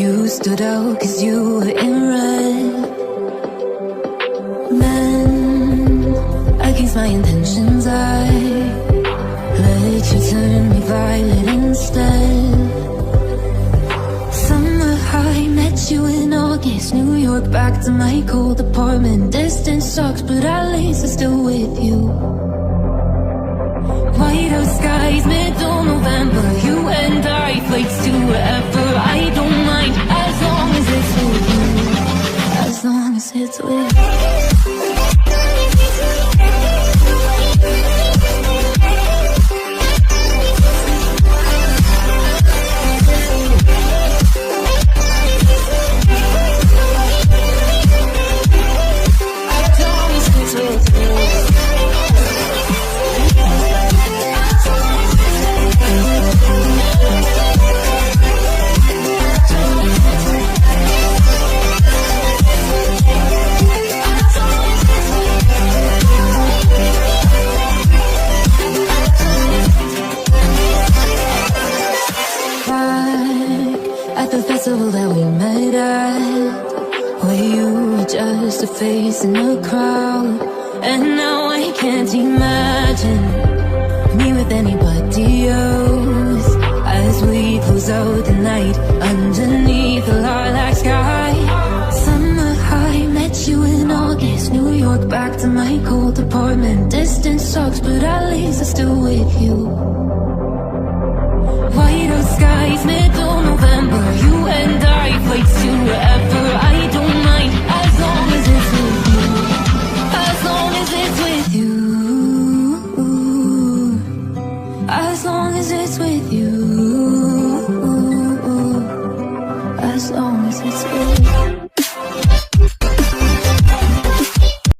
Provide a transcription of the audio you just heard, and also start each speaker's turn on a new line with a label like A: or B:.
A: You stood out 'cause you were in red. Then, against my intentions, I let you turn me violet instead. Summer high, met you in August. New York, back to my cold apartment. Distance sucks, but at least I'm still with you. White out skies, middle November. You and I, flights to wherever. I don't mind, as long as it's with you. As long as it's with you. At the festival that we met at, where you were just a face in the crowd. And now I can't imagine me with anybody else, as we close out the night underneath the lilac sky. Summer high, met you in August. New York, back to my cold apartment. Distance sucks, but at least I'm still with you. White out skies, middle November. You and I, flights to wherever. I don't mind, as long as it's with you. As long as it's with you. As long as it's with you. As long as it's with you.